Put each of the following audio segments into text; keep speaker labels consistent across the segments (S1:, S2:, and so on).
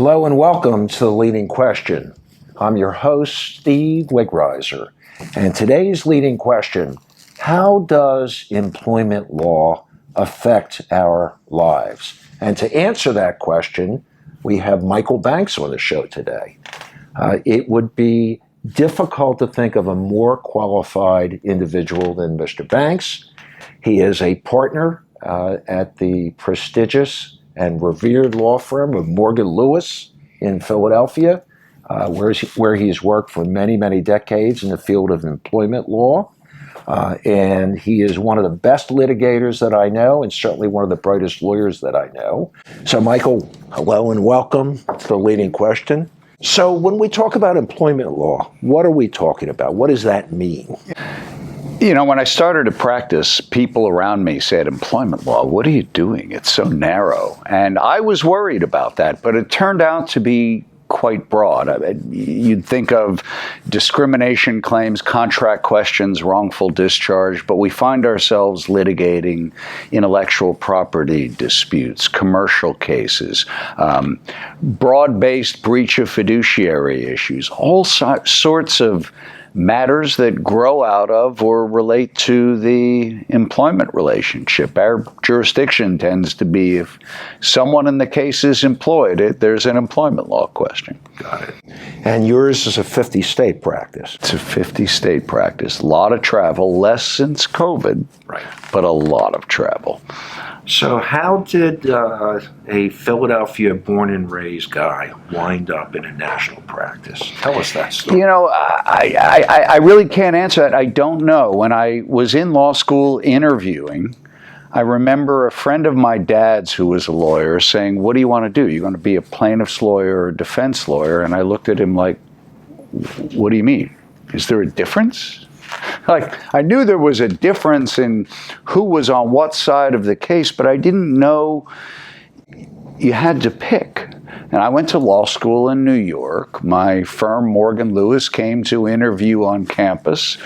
S1: Hello and welcome to The Leading Question. I'm your host, Steve Wigreiser, and today's leading question: how does employment law affect our lives? And to answer that question, we have Michael Banks on the show today. It would be difficult to think of a more qualified individual than Mr. Banks. He is a partner at the prestigious and revered law firm of Morgan Lewis in Philadelphia, where he's worked for many, many decades in the field of employment law. And he is one of the best litigators that I know, and certainly one of the brightest lawyers that I know. So, Michael, hello and welcome to The Leading Question. So when we talk about employment law, what are we talking about? What does that mean?
S2: You know, when I started to practice, people around me said, employment law, what are you doing? It's so narrow. And I was worried about that, but it turned out to be quite broad. You'd think of discrimination claims, contract questions, wrongful discharge, but we find ourselves litigating intellectual property disputes, commercial cases, broad-based breach of fiduciary issues, all sorts of matters that grow out of or relate to the employment relationship. Our jurisdiction tends to be, if someone in the case is employed, there's an employment law question.
S1: Got it. And yours is a 50-state practice.
S2: It's a 50-state practice. A lot of travel, less since COVID,
S1: right,
S2: but a lot of travel.
S1: So how did a Philadelphia born and raised guy wind up in a national practice? Tell us that story.
S2: You know, I really can't answer that. I don't know. When I was in law school interviewing, I remember a friend of my dad's who was a lawyer saying, what do you want to do? You're going to be a plaintiff's lawyer or a defense lawyer? And I looked at him like, what do you mean? Is there a difference? Like, I knew there was a difference in who was on what side of the case, but I didn't know you had to pick. And I went to law school in New York. My firm, Morgan Lewis, came to interview on campus.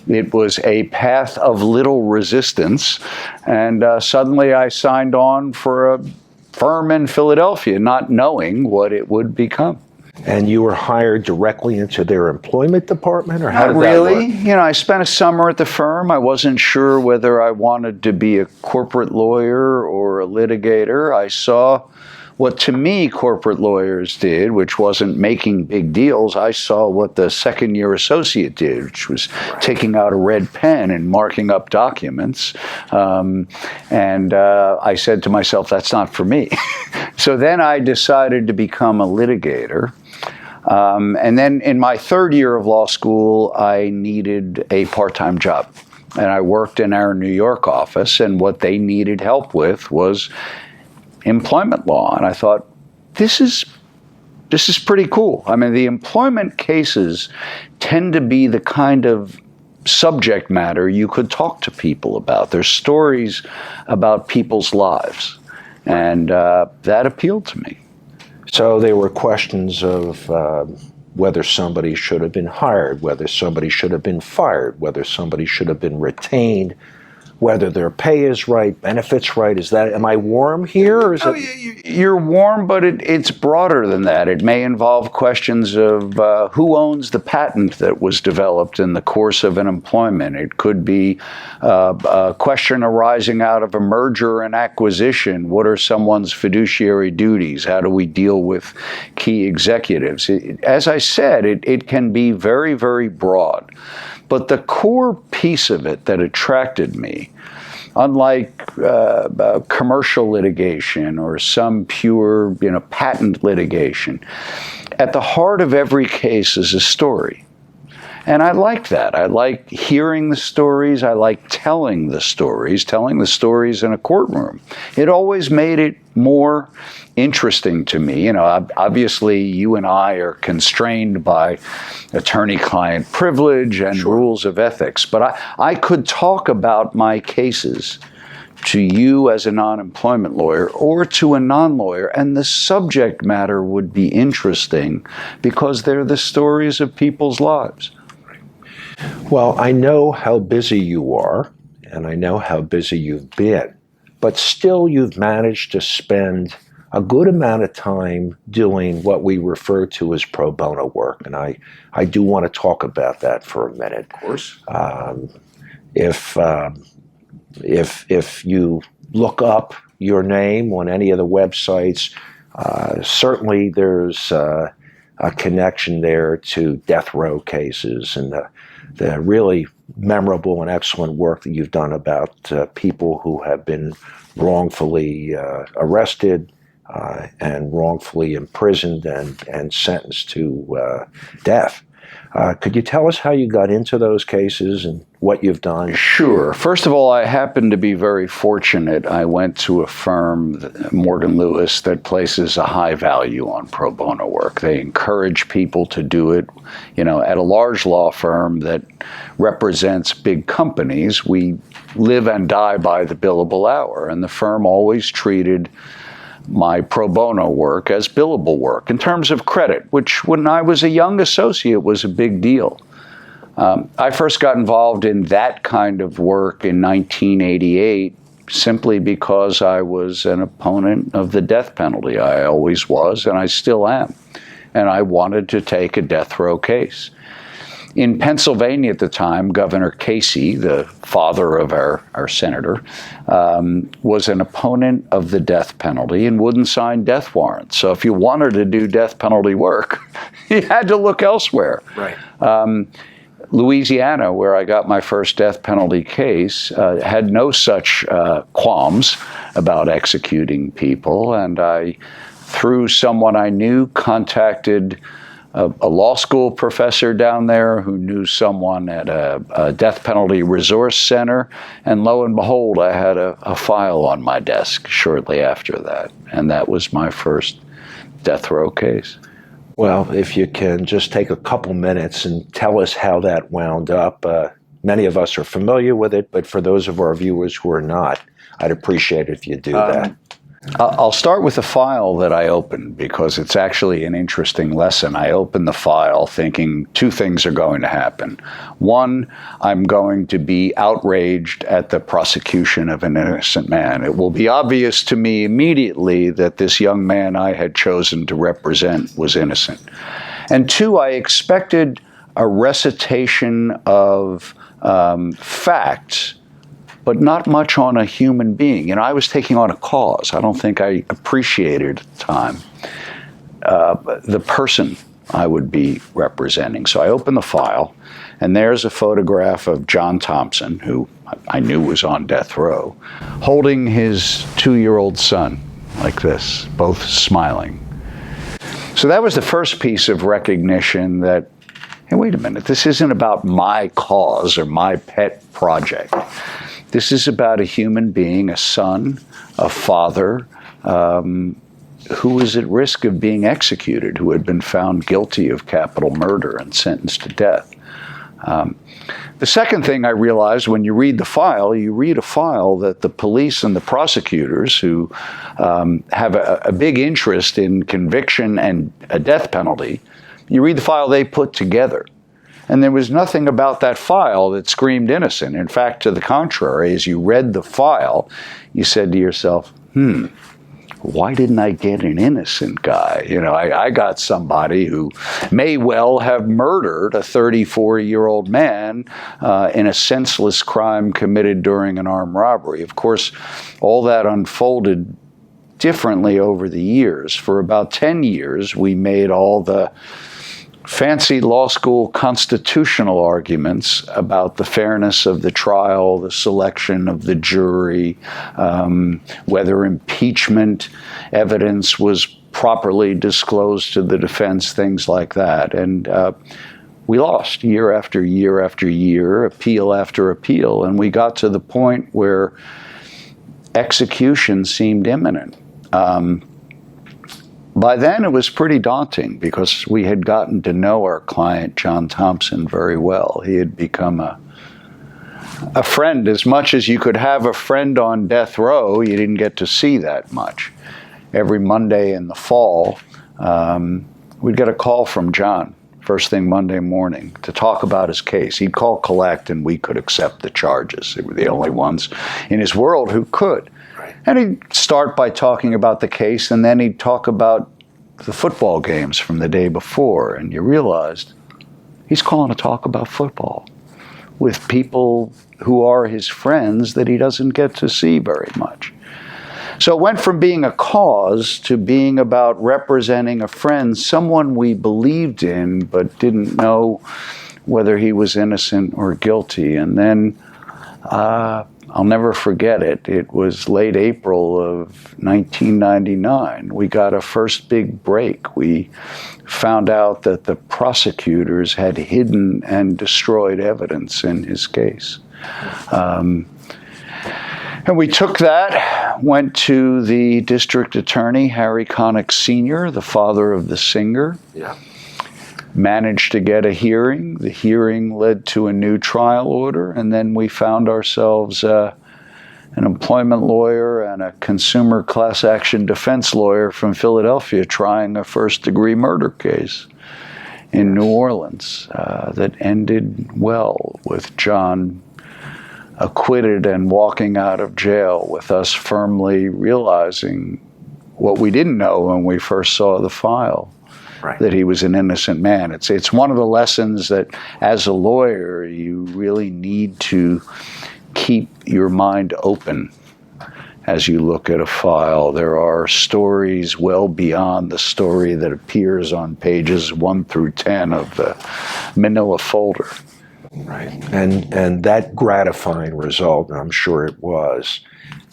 S2: It was a path of little resistance. And suddenly I signed on for a firm in Philadelphia, not knowing what it would become.
S1: And you were hired directly into their employment department, or how did
S2: Not really.
S1: that work?
S2: You know, I spent a summer at the firm. I wasn't sure whether I wanted to be a corporate lawyer or a litigator. I saw what to me corporate lawyers did, which wasn't making big deals. I saw what the second-year associate did, which was taking out a red pen and marking up documents. And I said to myself, that's not for me. So then I decided to become a litigator. And then in my third year of law school, I needed a part-time job. And I worked in our New York office, and what they needed help with was employment law. And I thought, this is pretty cool. I mean, the employment cases tend to be the kind of subject matter you could talk to people about. There's stories about people's lives. And that appealed to me.
S1: So there were questions of whether somebody should have been hired, whether somebody should have been fired, whether somebody should have been retained, whether their pay is right, benefits right. Am I warm here? Or is
S2: You're warm, but it's broader than that. It may involve questions of who owns the patent that was developed in the course of an employment. It could be a question arising out of a merger and acquisition. What are someone's fiduciary duties? How do we deal with key executives? As I said, it can be very, very broad. But the core piece of it that attracted me, unlike commercial litigation or some pure, patent litigation, at the heart of every case is a story. And I like that. I like hearing the stories. I like telling the stories in a courtroom. It always made it more interesting to me. Obviously you and I are constrained by attorney-client privilege and rules of ethics, but I could talk about my cases to you as a non-employment lawyer or to a non-lawyer, and the subject matter would be interesting because they're the stories of people's lives.
S1: Well, I know how busy you are, and I know how busy you've been, but still you've managed to spend a good amount of time doing what we refer to as pro bono work, and I do want to talk about that for a minute.
S2: Of course.
S1: If you look up your name on any of the websites, certainly there's a connection there to death row cases and the really memorable and excellent work that you've done about people who have been wrongfully arrested and wrongfully imprisoned and sentenced to death. Could you tell us how you got into those cases and what you've done?
S2: Sure. First of all, I happen to be very fortunate. I went to a firm, Morgan Lewis, that places a high value on pro bono work. They encourage people to do it. You know, at a large law firm that represents big companies, we live and die by the billable hour, and the firm always treated my pro bono work as billable work in terms of credit, which when I was a young associate was a big deal. I first got involved in that kind of work in 1988 simply because I was an opponent of the death penalty. I always was, and I still am. And I wanted to take a death row case. In Pennsylvania at the time, Governor Casey, the father of our senator, was an opponent of the death penalty and wouldn't sign death warrants. So if you wanted to do death penalty work, you had to look elsewhere.
S1: Right.
S2: Louisiana, where I got my first death penalty case, had no such qualms about executing people. And I, through someone I knew, contacted a law school professor down there who knew someone at a death penalty resource center. And lo and behold, I had a file on my desk shortly after that. And that was my first death row case.
S1: Well, if you can just take a couple minutes and tell us how that wound up. Many of us are familiar with it, but for those of our viewers who are not, I'd appreciate it if you do that.
S2: I'll start with the file that I opened because it's actually an interesting lesson. I opened the file thinking two things are going to happen. One, I'm going to be outraged at the prosecution of an innocent man. It will be obvious to me immediately that this young man I had chosen to represent was innocent. And two, I expected a recitation of facts, but not much on a human being. You know, I was taking on a cause. I don't think I appreciated at the time the person I would be representing. So I opened the file, and there's a photograph of John Thompson, who I knew was on death row, holding his 2-year-old son like this, both smiling. So that was the first piece of recognition that, hey, wait a minute, this isn't about my cause or my pet project. This is about a human being, a son, a father, who was at risk of being executed, who had been found guilty of capital murder and sentenced to death. The second thing I realized when you read the file, you read a file that the police and the prosecutors, who have a big interest in conviction and a death penalty, you read the file they put together. And there was nothing about that file that screamed innocent. In fact, to the contrary, as you read the file, you said to yourself, why didn't I get an innocent guy? You know, I got somebody who may well have murdered a 34-year-old man in a senseless crime committed during an armed robbery. Of course, all that unfolded differently over the years. For about 10 years, we made all the fancy law school constitutional arguments about the fairness of the trial, the selection of the jury, whether impeachment evidence was properly disclosed to the defense, things like that. And we lost year after year after year, appeal after appeal, and we got to the point where execution seemed imminent. By then, it was pretty daunting because we had gotten to know our client, John Thompson, very well. He had become a friend. As much as you could have a friend on death row, you didn't get to see that much. Every Monday in the fall, we'd get a call from John, first thing Monday morning, to talk about his case. He'd call collect, and we could accept the charges. They were the only ones in his world who could.
S1: Right.
S2: And he'd start by talking about the case, and then he'd talk about the football games from the day before, and you realized he's calling a talk about football with people who are his friends that he doesn't get to see very much. So it went from being a cause to being about representing a friend, someone we believed in but didn't know whether he was innocent or guilty. And then I'll never forget it. It was late April of 1999. We got a first big break. We found out that the prosecutors had hidden and destroyed evidence in his case. And we took that, went to the district attorney, Harry Connick Sr., the father of the singer.
S1: Yeah.
S2: Managed to get a hearing. The hearing led to a new trial order, and then we found ourselves an employment lawyer and a consumer class action defense lawyer from Philadelphia trying a first-degree murder case in New Orleans that ended well with John acquitted and walking out of jail, with us firmly realizing what we didn't know when we first saw the file. Right. That he was an innocent man. It's one of the lessons that as a lawyer you really need to keep your mind open as you look at a file. There are stories well beyond the story that appears on pages 1 through 10 of the manila folder.
S1: Right. And that gratifying result, and I'm sure it was,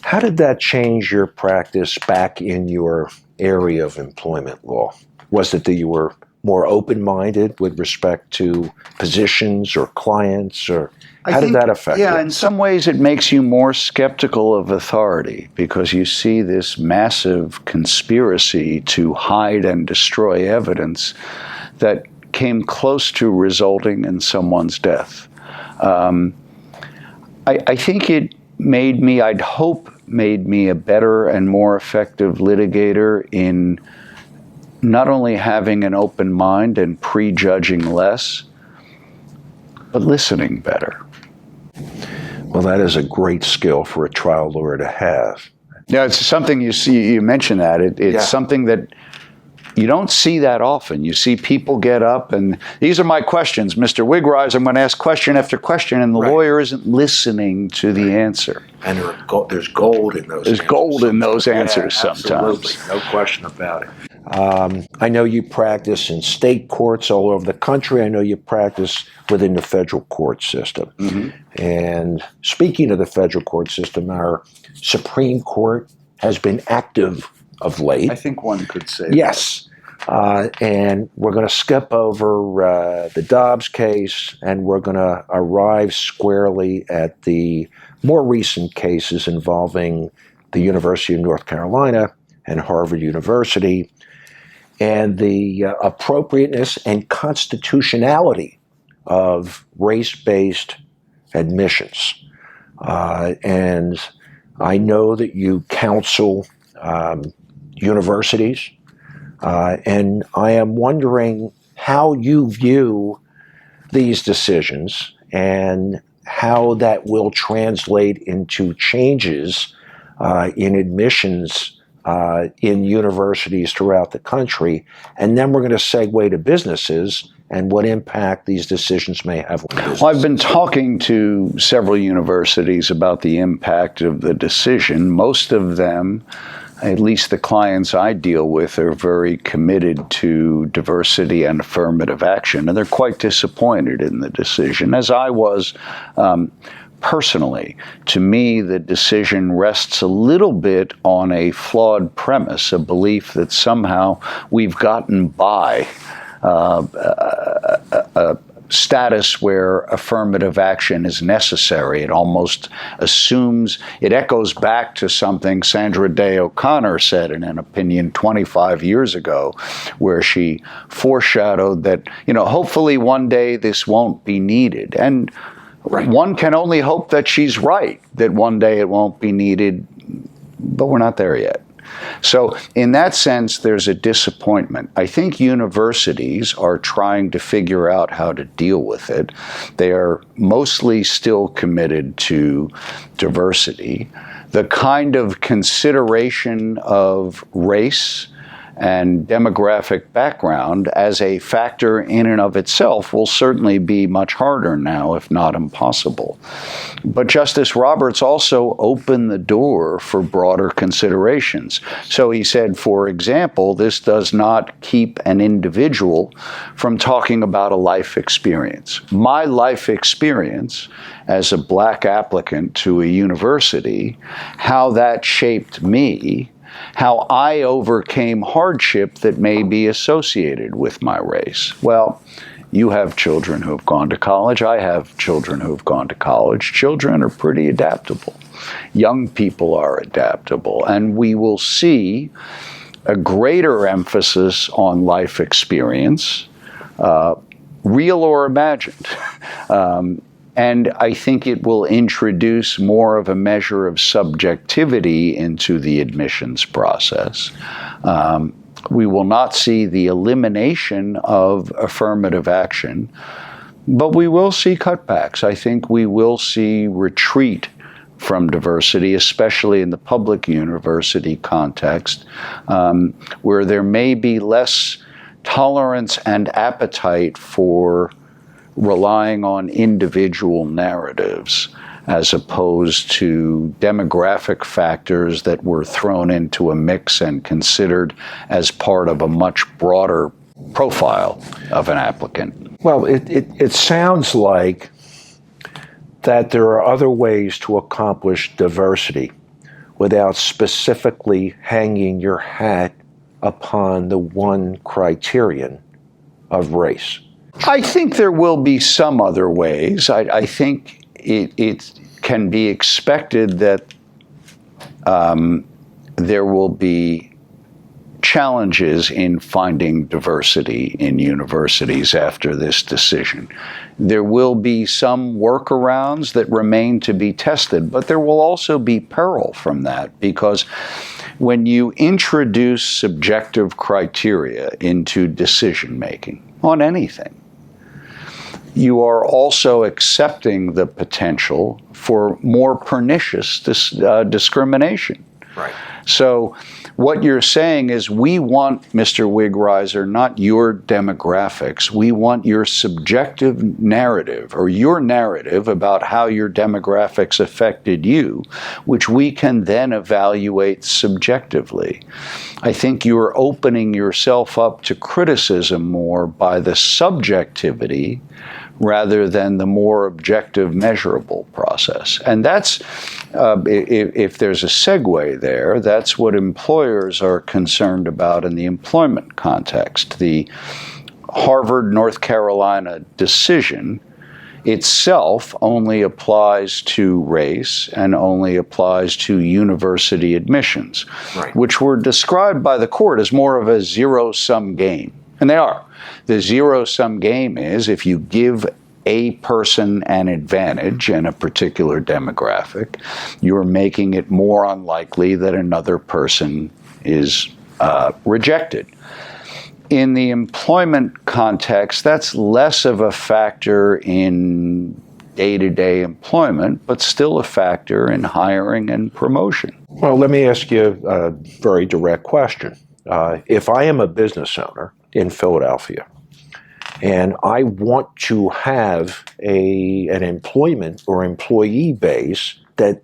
S1: how did that change your practice back in your area of employment law? Was it that you were more open-minded with respect to positions or clients, or how did that affect you?
S2: Yeah, in some ways it makes you more skeptical of authority because you see this massive conspiracy to hide and destroy evidence that came close to resulting in someone's death. I think it made me, I'd hope made me a better and more effective litigator in not only having an open mind and prejudging less, but listening better.
S1: Well, that is a great skill for a trial lawyer to have.
S2: Yeah, it's something you see, you mentioned that. It's something that you don't see that often. You see people get up and, these are my questions, Mr. Wigrise, I'm going to ask question after question, and the lawyer isn't listening to the answer.
S1: And there's gold in those answers.
S2: There's gold in those answers sometimes.
S1: Absolutely, no question about it. I know you practice in state courts all over the country. I know you practice within the federal court system. Mm-hmm. And speaking of the federal court system, our Supreme Court has been active of late.
S2: I think one could say
S1: yes. And we're going to skip over the Dobbs case, and we're going to arrive squarely at the more recent cases involving the University of North Carolina and Harvard University, and the appropriateness and constitutionality of race-based admissions. And I know that you counsel universities, and I am wondering how you view these decisions and how that will translate into changes in admissions in universities throughout the country. And then we're going to segue to businesses and what impact these decisions may have on business.
S2: Well, I've been talking to several universities about the impact of the decision. Most of them, at least the clients I deal with, are very committed to diversity and affirmative action, and they're quite disappointed in the decision, as I was personally. To me, the decision rests a little bit on a flawed premise, a belief that somehow we've gotten by a status where affirmative action is necessary. It almost assumes, it echoes back to something Sandra Day O'Connor said in an opinion 25 years ago, where she foreshadowed that, hopefully one day this won't be needed. And one can only hope that she's right, that one day it won't be needed, but we're not there yet. So in that sense, there's a disappointment. I think universities are trying to figure out how to deal with it. They are mostly still committed to diversity. The kind of consideration of race and demographic background as a factor in and of itself will certainly be much harder now, if not impossible. But Justice Roberts also opened the door for broader considerations. So he said, for example, this does not keep an individual from talking about a life experience. My life experience as a black applicant to a university, how that shaped me, how I overcame hardship that may be associated with my race. Well, you have children who have gone to college. I have children who have gone to college. Children are pretty adaptable. Young people are adaptable. And we will see a greater emphasis on life experience, real or imagined. And I think it will introduce more of a measure of subjectivity into the admissions process. We will not see the elimination of affirmative action, but we will see cutbacks. I think we will see retreat from diversity, especially in the public university context, where there may be less tolerance and appetite for relying on individual narratives as opposed to demographic factors that were thrown into a mix and considered as part of a much broader profile of an applicant.
S1: Well, it sounds like that there are other ways to accomplish diversity without specifically hanging your hat upon the one criterion of race.
S2: I think there will be some other ways. I think it can be expected that there will be challenges in finding diversity in universities after this decision. There will be some workarounds that remain to be tested, but there will also be peril from that, because when you introduce subjective criteria into decision making on anything, you are also accepting the potential for more pernicious discrimination.
S1: Right.
S2: So what you're saying is, we want, Mr. Wigriser, not your demographics. We want your subjective narrative, or your narrative about how your demographics affected you, which we can then evaluate subjectively. I think you're opening yourself up to criticism more by the subjectivity rather than the more objective, measurable process. And that's, if there's a segue there, that's what employers are concerned about in the employment context. The Harvard, North Carolina decision itself only applies to race and only applies to university admissions,
S1: right,
S2: which were described by the court as more of a zero-sum game. And they are. The zero-sum game is, if you give a person an advantage in a particular demographic, you're making it more unlikely that another person is rejected. In the employment context, that's less of a factor in day-to-day employment, but still a factor in hiring and promotion.
S1: Well, let me ask you a very direct question. If I am a business owner in Philadelphia, and I want to have an employment or employee base that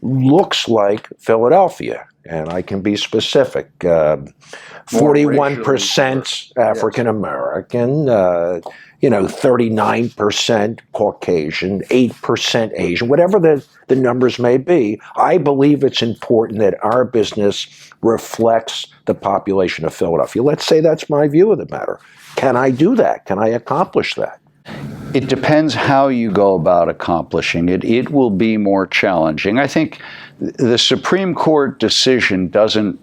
S1: looks like Philadelphia, and I can be specific, 41% African American, 39% Caucasian, 8% Asian, whatever the numbers may be. I believe it's important that our business reflects the population of Philadelphia. Let's say that's my view of the matter. Can I do that? Can I accomplish that?
S2: It depends how you go about accomplishing it. It will be more challenging. I think the Supreme Court decision doesn't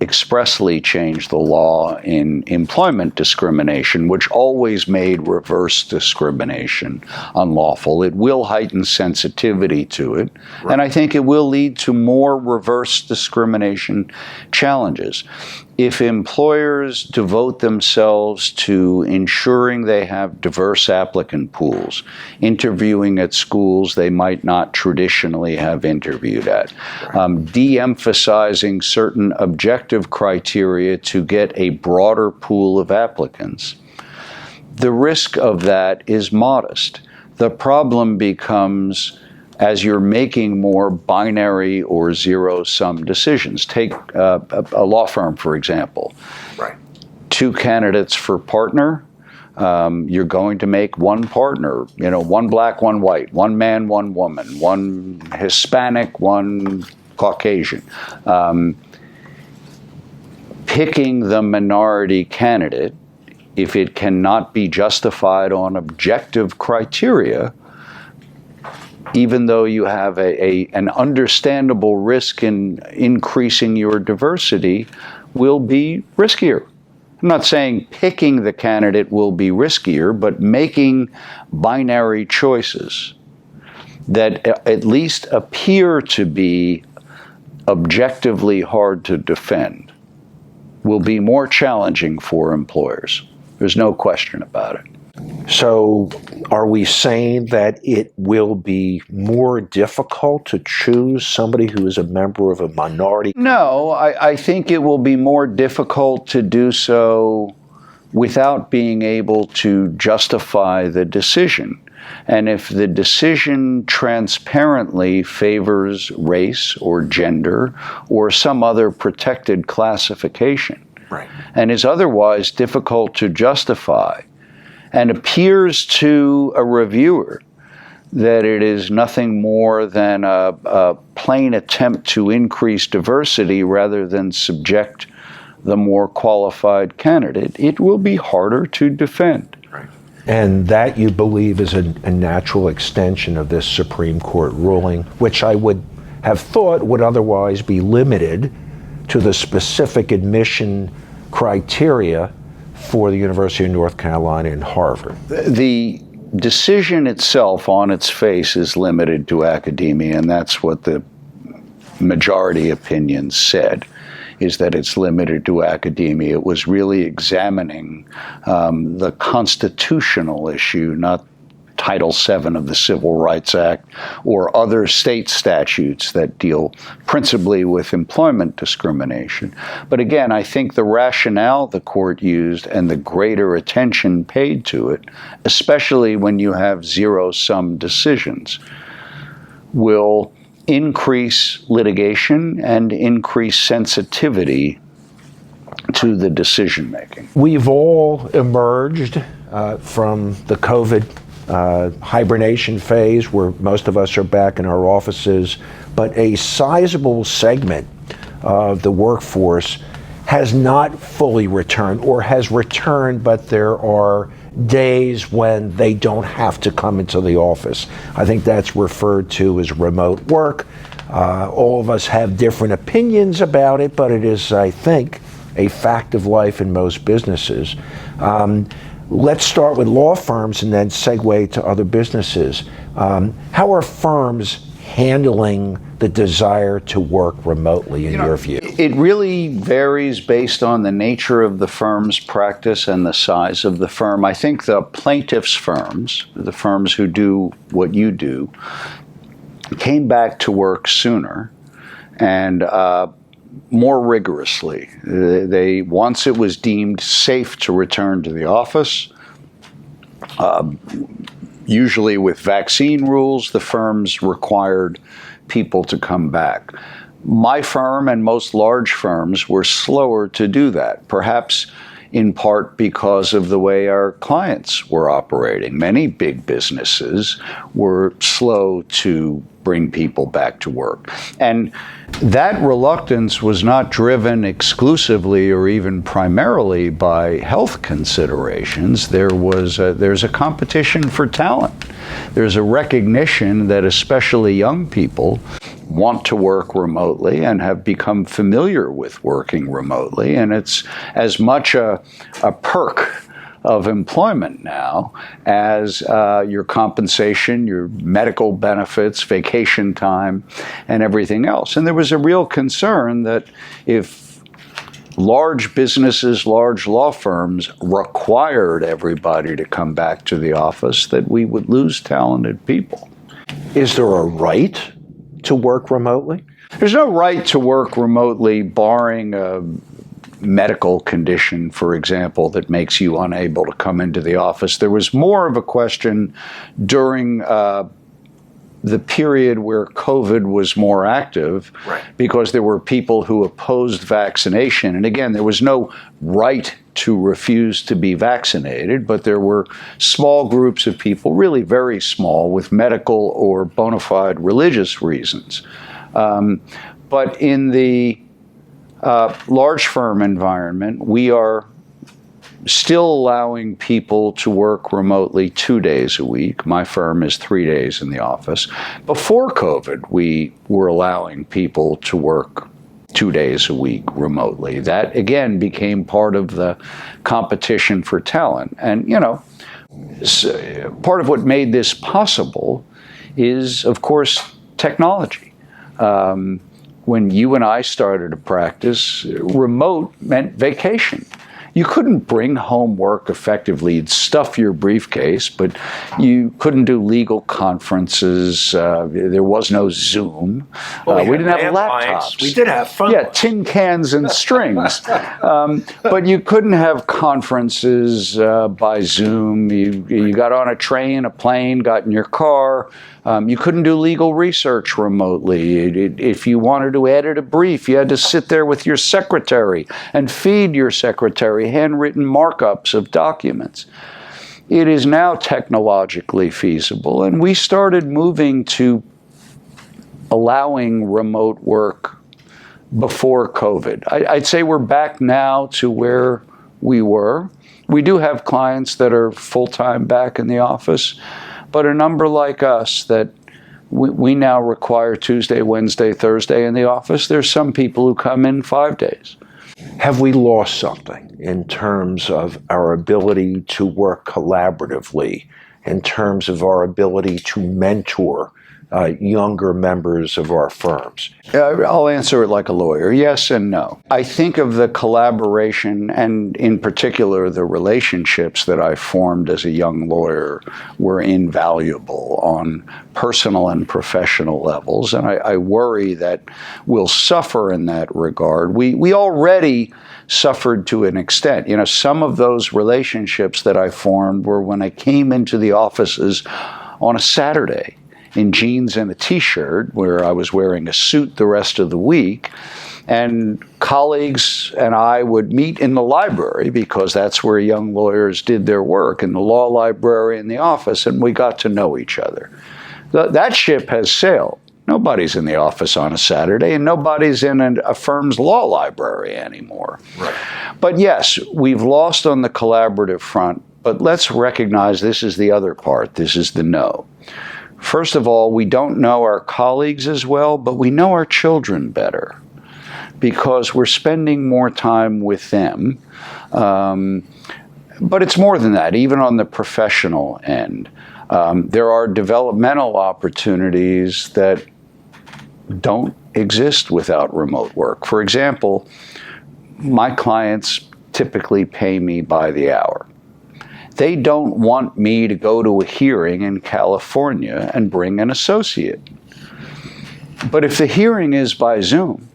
S2: expressly change the law in employment discrimination, which always made reverse discrimination unlawful. It will heighten sensitivity to it, and I think it will lead to more reverse discrimination challenges. If employers devote themselves to ensuring they have diverse applicant pools, interviewing at schools they might not traditionally have interviewed at, de-emphasizing certain objective criteria to get a broader pool of applicants, the risk of that is modest. The problem becomes as you're making more binary or zero-sum decisions. Take a law firm, for example.
S1: Right.
S2: 2 candidates for partner. You're going to make one partner, one black, one white, one man, one woman, one Hispanic, one Caucasian. Picking the minority candidate, if it cannot be justified on objective criteria, even though you have an understandable risk in increasing your diversity, will be riskier. I'm not saying picking the candidate will be riskier, but making binary choices that at least appear to be objectively hard to defend will be more challenging for employers. There's no question about it.
S1: So are we saying that it will be more difficult to choose somebody who is a member of a minority?
S2: No, I think it will be more difficult to do so without being able to justify the decision. And if the decision transparently favors race or gender or some other protected classification,
S1: right,
S2: and is otherwise difficult to justify, and appears to a reviewer that it is nothing more than a plain attempt to increase diversity rather than subject the more qualified candidate, it will be harder to defend.
S1: Right. And that, you believe, is a natural extension of this Supreme Court ruling, which I would have thought would otherwise be limited to the specific admission criteria for the University of North Carolina and Harvard.
S2: The decision itself on its face is limited to academia, and that's what the majority opinion said, is that it's limited to academia. It was really examining the constitutional issue, not Title VII of the Civil Rights Act or other state statutes that deal principally with employment discrimination. But again, I think the rationale the court used and the greater attention paid to it, especially when you have zero-sum decisions, will increase litigation and increase sensitivity to the decision making.
S1: We've all emerged from the COVID hibernation phase where most of us are back in our offices, but a sizable segment of the workforce has not fully returned, or has returned, but there are days when they don't have to come into the office. I think that's referred to as remote work. All of us have different opinions about it, but it is, I think, a fact of life in most businesses. Let's start with law firms and then segue to other businesses. How are firms handling the desire to work remotely in your view?
S2: It really varies based on the nature of the firm's practice and the size of the firm. I think the plaintiffs' firms, the firms who do what you do, came back to work sooner and more rigorously. Once it was deemed safe to return to the office, usually with vaccine rules, the firms required people to come back. My firm and most large firms were slower to do that, perhaps in part because of the way our clients were operating. Many big businesses were slow to bring people back to work. And that reluctance was not driven exclusively or even primarily by health considerations. There's a competition for talent. There's a recognition that especially young people want to work remotely and have become familiar with working remotely. And it's as much a perk of employment now as your compensation, your medical benefits, vacation time, and everything else. And there was a real concern that if large businesses, large law firms required everybody to come back to the office, that we would lose talented people.
S1: Is there a right to work remotely?
S2: There's no right to work remotely, barring a medical condition, for example, that makes you unable to come into the office. There was more of a question during the period where COVID was more active,
S1: right,
S2: because there were people who opposed vaccination. And again, there was no right to refuse to be vaccinated, but there were small groups of people, really very small, with medical or bona fide religious reasons. But in the large firm environment, we are still allowing people to work remotely 2 days a week. My firm is 3 days in the office. Before COVID, we were allowing people to work 2 days a week remotely. That, again, became part of the competition for talent. And, you know, part of what made this possible is, of course, technology. When you and I started to practice, remote meant vacation. You couldn't bring home work effectively. You'd stuff your briefcase, but you couldn't do legal conferences. There was no Zoom.
S1: Well,
S2: we didn't have laptops.
S1: We did have phone.
S2: Yeah, tin cans and strings. But you couldn't have conferences by Zoom. You got on a train, a plane, got in your car. You couldn't do legal research remotely. If you wanted to edit a brief, you had to sit there with your secretary and feed your secretary handwritten markups of documents. It is now technologically feasible, and we started moving to allowing remote work before COVID. I'd say we're back now to where we were. We do have clients that are full-time back in the office, but a number like us that we now require Tuesday, Wednesday, Thursday in the office. There's some people who come in 5 days.
S1: Have we lost something in terms of our ability to work collaboratively, in terms of our ability to mentor younger members of our firms?
S2: I'll answer it like a lawyer. Yes and no. I think of the collaboration, and in particular the relationships that I formed as a young lawyer were invaluable on personal and professional levels, and I worry that we'll suffer in that regard. We already suffered to an extent. You know, some of those relationships that I formed were when I came into the offices on a Saturday in jeans and a t-shirt, where I was wearing a suit the rest of the week, and colleagues and I would meet in the library, because that's where young lawyers did their work, in the law library in the office, and we got to know each other. That ship has sailed. Nobody's in the office on a Saturday, and nobody's in a firm's law library anymore.
S1: Right.
S2: But yes, we've lost on the collaborative front, but let's recognize this is the other part. This is the no. First of all, we don't know our colleagues as well, but we know our children better, because we're spending more time with them. But it's more than that, even on the professional end. There are developmental opportunities that don't exist without remote work. For example, my clients typically pay me by the hour. They don't want me to go to a hearing in California and bring an associate. But if the hearing is by Zoom,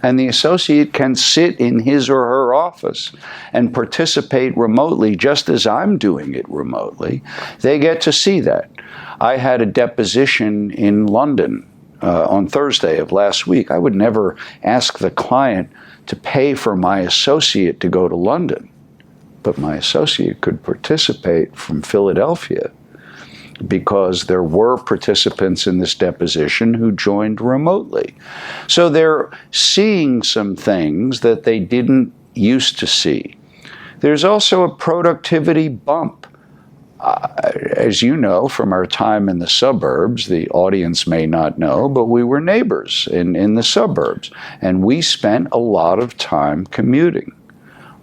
S2: and the associate can sit in his or her office and participate remotely, just as I'm doing it remotely, they get to see that. I had a deposition in London on Thursday of last week. I would never ask the client to pay for my associate to go to London, but my associate could participate from Philadelphia, because there were participants in this deposition who joined remotely. So they're seeing some things that they didn't used to see. There's also a productivity bump. As you know from our time in the suburbs, the audience may not know, but we were neighbors in the suburbs, and we spent a lot of time commuting.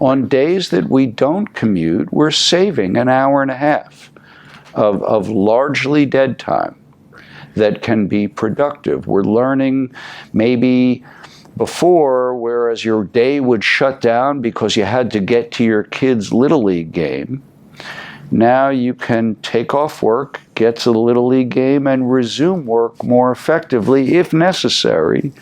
S2: On days that we don't commute, we're saving an hour and a half of largely dead time that can be productive. We're learning maybe before, whereas your day would shut down because you had to get to your kid's Little League game, now you can take off work, get to the Little League game, and resume work more effectively, if necessary,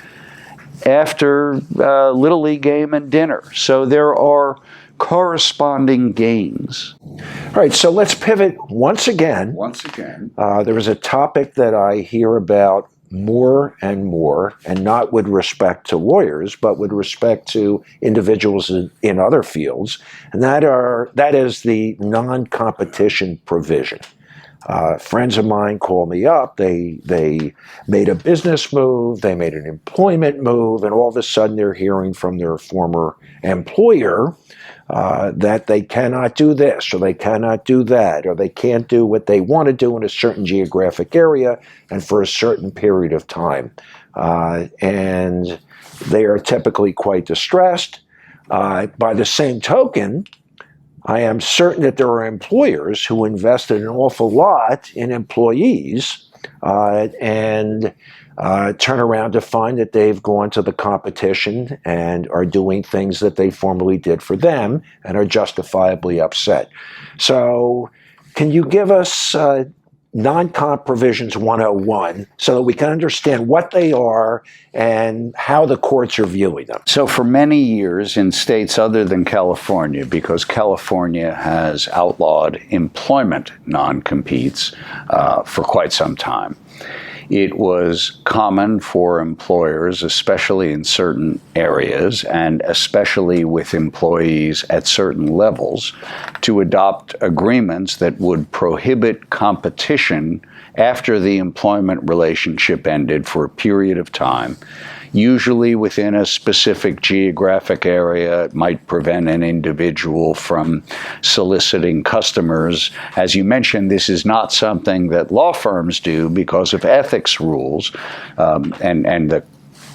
S2: after Little League game and dinner. So there are corresponding gains.
S1: All right, so let's pivot once again. There is a topic that I hear about more and more, and not with respect to lawyers, but with respect to individuals in other fields, and that is the non-competition provision. Friends of mine call me up. They made a business move, they made an employment move, and all of a sudden they're hearing from their former employer that they cannot do this, or they cannot do that, or they can't do what they want to do in a certain geographic area and for a certain period of time. And they are typically quite distressed. By the same token, I am certain that there are employers who invested an awful lot in employees and turn around to find that they've gone to the competition and are doing things that they formerly did for them and are justifiably upset. So can you give us non-comp provisions 101 so that we can understand what they are and how the courts are viewing them?
S2: So for many years in states other than California, because California has outlawed employment non-competes for quite some time, it was common for employers, especially in certain areas and especially with employees at certain levels, to adopt agreements that would prohibit competition after the employment relationship ended for a period of time, usually within a specific geographic area. It might prevent an individual from soliciting customers. As you mentioned, this is not something that law firms do because of ethics rules, and the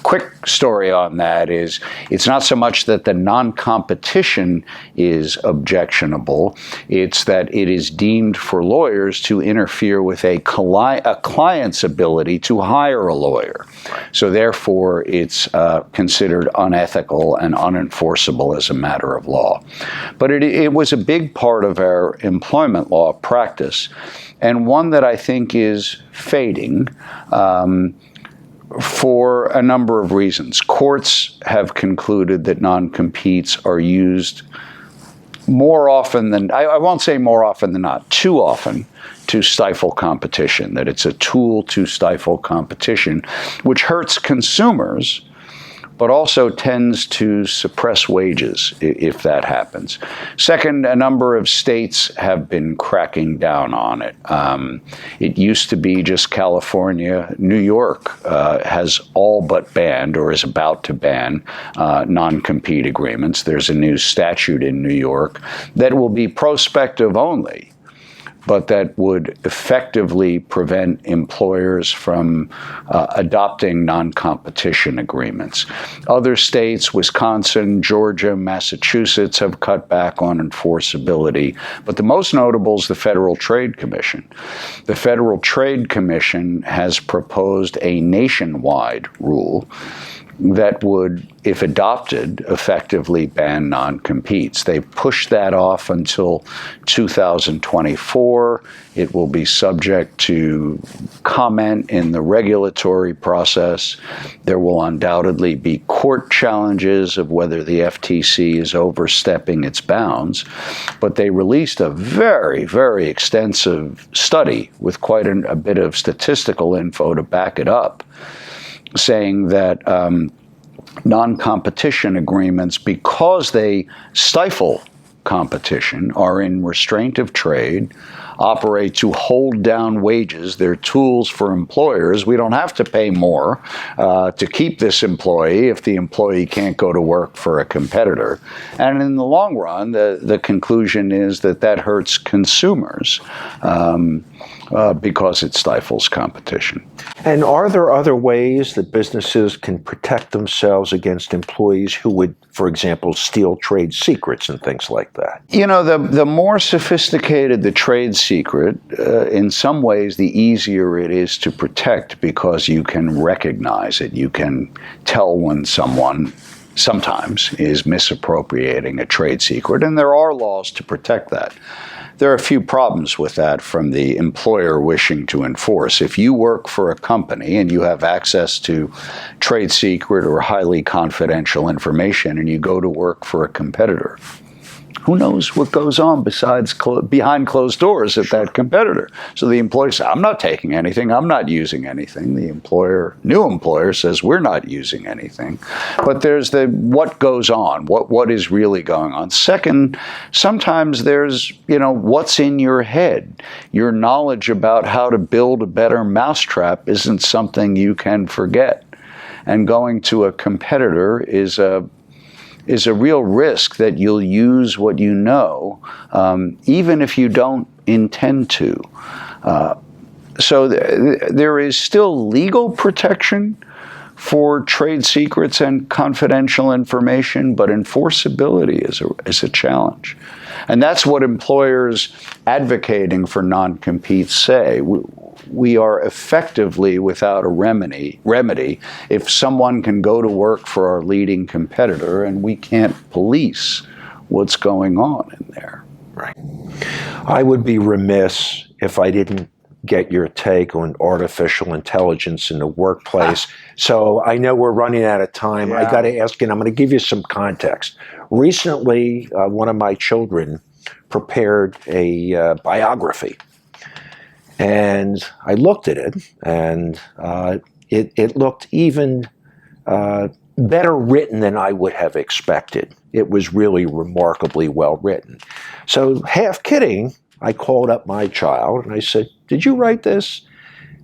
S2: quick story on that is it's not so much that the non-competition is objectionable, it's that it is deemed for lawyers to interfere with a client's ability to hire a lawyer. So therefore, it's considered unethical and unenforceable as a matter of law. But it was a big part of our employment law practice, and one that I think is fading. For a number of reasons. Courts have concluded that non-competes are used more often than, I won't say more often than not, too often to stifle competition, that it's a tool to stifle competition, which hurts consumers, but also tends to suppress wages if that happens. Second, a number of states have been cracking down on it. It used to be just California. New York has all but banned or is about to ban non-compete agreements. There's a new statute in New York that will be prospective only, but that would effectively prevent employers from adopting non-competition agreements. Other states, Wisconsin, Georgia, Massachusetts, have cut back on enforceability, but the most notable is the Federal Trade Commission. The Federal Trade Commission has proposed a nationwide rule that would, if adopted, effectively ban non-competes. They've pushed that off until 2024. It will be subject to comment in the regulatory process. There will undoubtedly be court challenges of whether the FTC is overstepping its bounds. But they released a very, very extensive study with quite a bit of statistical info to back it up, saying that non-competition agreements, because they stifle competition, are in restraint of trade, operate to hold down wages. They're tools for employers. We don't have to pay more to keep this employee if the employee can't go to work for a competitor. And in the long run, the conclusion is that hurts consumers because it stifles competition.
S1: And are there other ways that businesses can protect themselves against employees who would, for example, steal trade secrets and things like that?
S2: You know, the more sophisticated the trade secret, in some ways, the easier it is to protect because you can recognize it. You can tell when someone sometimes is misappropriating a trade secret, and there are laws to protect that. There are a few problems with that from the employer wishing to enforce. If you work for a company and you have access to trade secret or highly confidential information and you go to work for a competitor, who knows what goes on behind closed doors at that competitor? So the employee says, I'm not taking anything. I'm not using anything. The new employer says, we're not using anything. But there's what goes on, what is really going on. Second, sometimes there's, what's in your head. Your knowledge about how to build a better mousetrap isn't something you can forget. And going to a competitor is a real risk that you'll use what you know, even if you don't intend to. So there is still legal protection for trade secrets and confidential information, but enforceability is a challenge. And that's what employers advocating for non-compete say. We are effectively without a remedy if someone can go to work for our leading competitor and we can't police what's going on in there.
S1: Right. I would be remiss if I didn't get your take on artificial intelligence in the workplace. So I know we're running out of time.
S2: Yeah.
S1: I got to ask you, and I'm going to give you some context. Recently, one of my children prepared a biography. And I looked at it, and it looked even better written than I would have expected. It was really remarkably well written. So, half kidding, I called up my child, and I said, did you write this?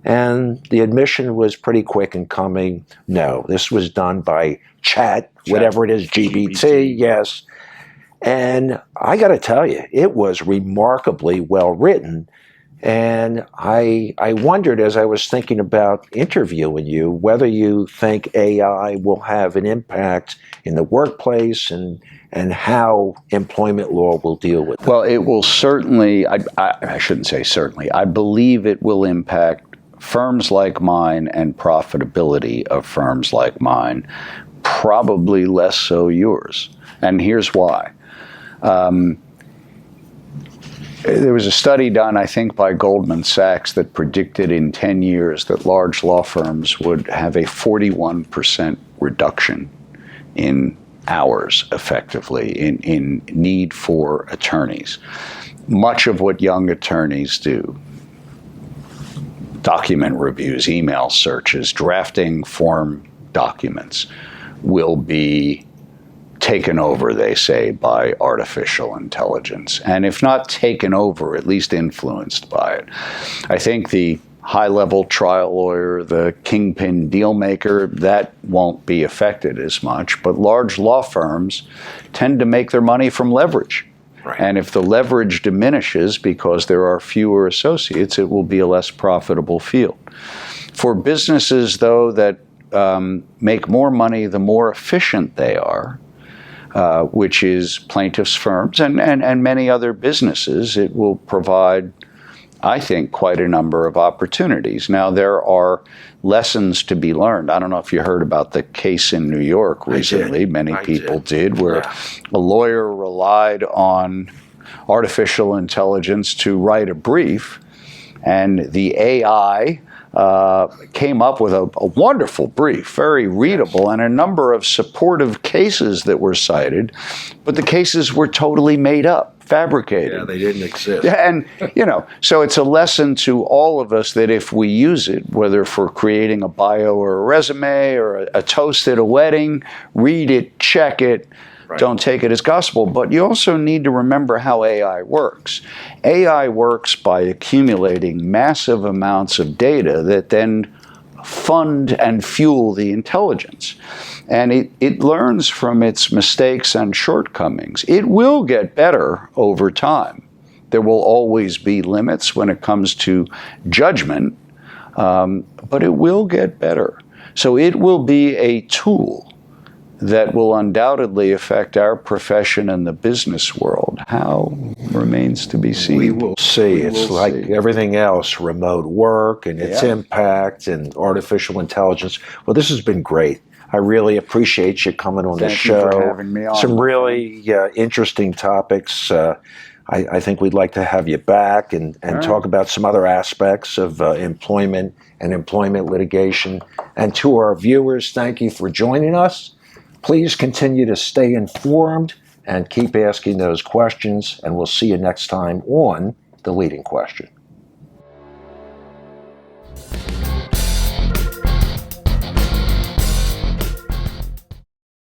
S1: And the admission was pretty quick and coming. No, this was done by chat, whatever it is, GBT, yes. And I got to tell you, it was remarkably well written. And I wondered, as I was thinking about interviewing you, whether you think AI will have an impact in the workplace and how employment law will deal with it.
S2: Well, it will certainly, I shouldn't say certainly, I believe it will impact firms like mine and profitability of firms like mine, probably less so yours. And here's why. There was a study done, I think, by Goldman Sachs that predicted in 10 years that large law firms would have a 41% reduction in hours, effectively, in need for attorneys. Much of what young attorneys do, document reviews, email searches, drafting form documents, will be taken over, they say, by artificial intelligence. And if not taken over, at least influenced by it. I think the high-level trial lawyer, the kingpin deal maker, that won't be affected as much. But large law firms tend to make their money from leverage.
S1: Right.
S2: And if the leverage diminishes because there are fewer associates, it will be a less profitable field. For businesses, though, that make more money the more efficient they are, which is plaintiffs' firms and many other businesses, it will provide, I think, quite a number of opportunities. Now, there are lessons to be learned. I don't know if you heard about the case in New York recently. Many people did, where a lawyer relied on artificial intelligence to write a brief, and the AI came up with a wonderful brief, very readable, and a number of supportive cases that were cited, but the cases were totally made up, fabricated.
S1: Yeah, they didn't exist.
S2: And, so it's a lesson to all of us that if we use it, whether for creating a bio or a resume or a toast at a wedding, read it, check it, don't take it as gospel. But you also need to remember how AI works. AI works by accumulating massive amounts of data that then fund and fuel the intelligence. And it learns from its mistakes and shortcomings. It will get better over time. There will always be limits when it comes to judgment, but it will get better. So it will be a tool that will undoubtedly affect our profession and the business world. How remains to be seen.
S1: We will see. It's like everything else, remote work and its impact and artificial intelligence. Well, this has been great. I really appreciate you coming on the show.
S2: Thank you for having me on.
S1: Some really interesting topics. I think we'd like to have you back and talk about some other aspects of employment and employment litigation. And to our viewers, thank you for joining us. Please continue to stay informed and keep asking those questions, and we'll see you next time on The Leading Question.